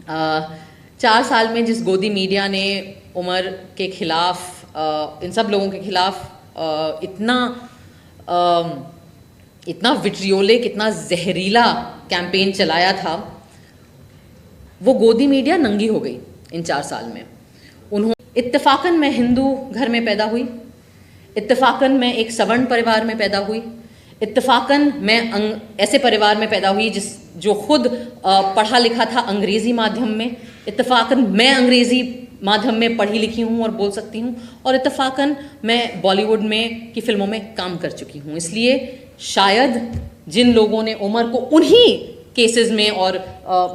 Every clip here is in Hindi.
4 साल में जिस गोदी मीडिया ने उमर के खिलाफ इन सब लोगों के खिलाफ इतना विट्रियोलिक, इतना जहरीला कैंपेन चलाया था, वो गोदी मीडिया नंगी हो गई इन 4 साल में। इत्तेफाकन मैं हिंदू घर में पैदा हुई, इत्तेफाकन मैं एक सवर्ण परिवार में पैदा हुई, इत्तेफाकन मैं ऐसे परिवार में पैदा हुई जो खुद पढ़ा लिखा था अंग्रेज़ी माध्यम में, इत्तेफाकन मैं अंग्रेज़ी माध्यम में पढ़ी लिखी हूँ और बोल सकती हूँ, और इत्तेफाकन मैं बॉलीवुड में की फिल्मों में काम कर चुकी हूँ। इसलिए शायद जिन लोगों ने उमर को उन्हीं केसेस में और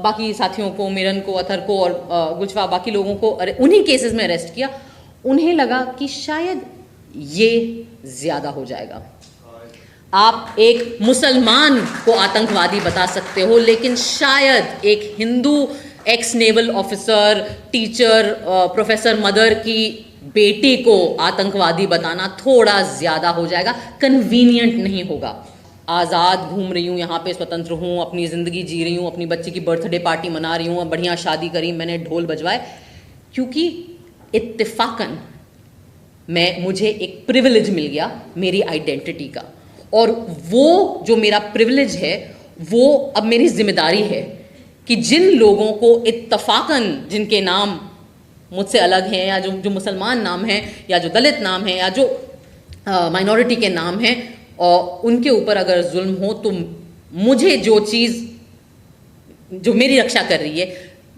बाकी साथियों को, मिरन को, अथर को और गुजफा बाकी लोगों को उन्हीं केसेस में अरेस्ट किया, उन्हें लगा कि शायद ये ज़्यादा हो जाएगा। आप एक मुसलमान को आतंकवादी बता सकते हो, लेकिन शायद एक Hindu x naval officer, teacher, professor mother की बेटी को आतंकवादी बताना थोड़ा ज़्यादा हो जाएगा, कन्वीनियंट नहीं होगा। आज़ाद घूम रही हूँ यहाँ पे, स्वतंत्र हूँ, अपनी ज़िंदगी जी रही हूँ, अपनी बच्ची की बर्थडे पार्टी मना रही हूँ, बढ़िया शादी करी, मैंने ढोल बजवाए, क्योंकि इत्तेफाकन मुझे एक प्रिविलेज मिल गया मेरी आइडेंटिटी का, और वो जो मेरा प्रिविलेज है वो अब मेरी जिम्मेदारी है कि जिन लोगों को इत्तेफाकन, जिनके नाम मुझसे अलग हैं, या जो मुसलमान नाम हैं, या जो दलित नाम हैं, या जो माइनॉरिटी के नाम हैं, और उनके ऊपर अगर जुल्म हो, तो मुझे जो चीज़ जो मेरी रक्षा कर रही है,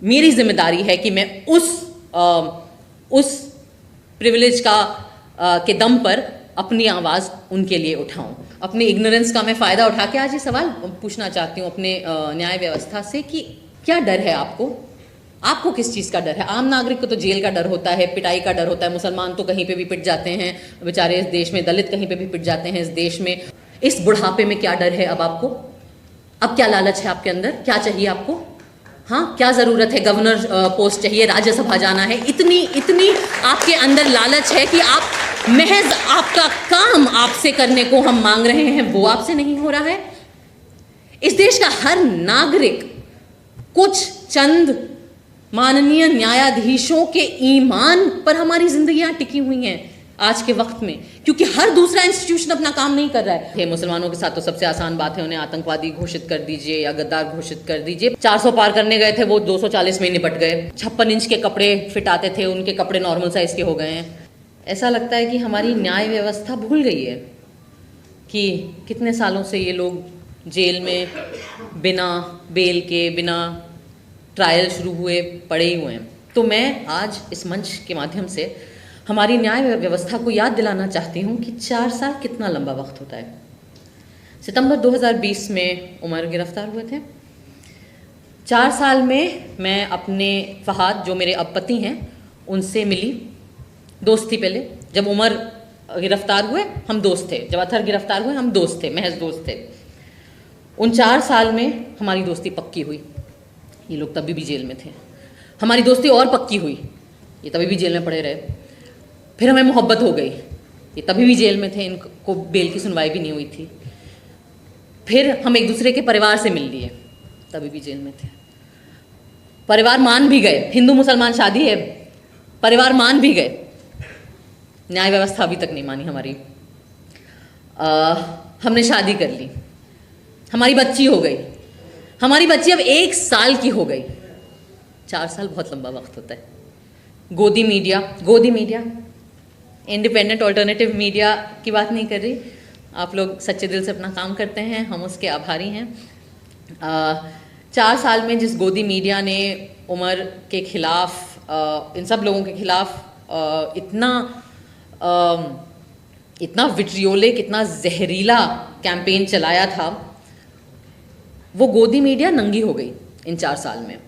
मेरी जिम्मेदारी है कि मैं उस प्रिविलेज के दम पर अपनी आवाज़ उनके लिए उठाऊं। अपनी इग्नोरेंस का मैं फ़ायदा उठा के आज ये सवाल पूछना चाहती हूँ अपने न्याय व्यवस्था से कि क्या डर है आपको किस चीज़ का डर है? आम नागरिक को तो जेल का डर होता है, पिटाई का डर होता है, मुसलमान तो कहीं पे भी पिट जाते हैं बेचारे इस देश में, दलित कहीं पे भी पिट जाते हैं इस देश में। इस बुढ़ापे में क्या डर है अब आपको? अब क्या लालच है आपके अंदर? क्या चाहिए आपको? हाँ, क्या ज़रूरत है? गवर्नर पोस्ट चाहिए, राज्यसभा जाना है, इतनी आपके अंदर लालच है कि आप महज आपका काम आपसे करने को हम मांग रहे हैं, वो आपसे नहीं हो रहा है। इस देश का हर नागरिक कुछ चंद माननीय न्यायाधीशों के ईमान पर हमारी जिंदगियां टिकी हुई हैं आज के वक्त में, क्योंकि हर दूसरा इंस्टीट्यूशन अपना काम नहीं कर रहा है। मुसलमानों के साथ तो सबसे आसान बात है, उन्हें आतंकवादी घोषित कर दीजिए या गद्दार घोषित कर दीजिए। 400 पार करने गए थे, वो 240 में निपट गए। 56 इंच के कपड़े फिट आते थे, उनके कपड़े नॉर्मल साइज के हो गए हैं। ऐसा लगता है कि हमारी न्याय व्यवस्था भूल गई है कि कितने सालों से ये लोग जेल में बिना बेल के, बिना ट्रायल शुरू हुए पड़े ही हुए हैं। तो मैं आज इस मंच के माध्यम से हमारी न्याय व्यवस्था को याद दिलाना चाहती हूँ कि 4 साल कितना लंबा वक्त होता है। सितंबर 2020 में उमर गिरफ्तार हुए थे। 4 साल में मैं अपने फहाद, जो मेरे अब पति हैं, उनसे मिली। दोस्त थी पहले, जब उमर गिरफ्तार हुए हम दोस्त थे, जब अथर गिरफ्तार हुए हम दोस्त थे, महज दोस्त थे। उन 4 साल में हमारी दोस्ती पक्की हुई। ये लोग तभी भी जेल में थे। हमारी दोस्ती और पक्की हुई, ये तभी भी जेल में पड़े रहे। फिर हमें मोहब्बत हो गई, ये तभी भी जेल में थे, इनको बेल की सुनवाई भी नहीं हुई थी। फिर हम एक दूसरे के परिवार से मिल लिए, तभी भी जेल में थे। परिवार मान भी गए, हिंदू मुसलमान शादी है, परिवार मान भी गए, न्याय व्यवस्था अभी तक नहीं मानी हमारी। हमने शादी कर ली, हमारी बच्ची हो गई, हमारी बच्ची अब 1 साल की हो गई। 4 साल बहुत लंबा वक्त होता है। गोदी मीडिया इंडिपेंडेंट ऑल्टरनेटिव मीडिया की बात नहीं कर रही, आप लोग सच्चे दिल से अपना काम करते हैं, हम उसके आभारी हैं। 4 साल में जिस गोदी मीडिया ने उमर के खिलाफ इन सब लोगों के खिलाफ इतना विट्रियोलिक, इतना जहरीला कैंपेन चलाया था, वो गोदी मीडिया नंगी हो गई इन 4 साल में।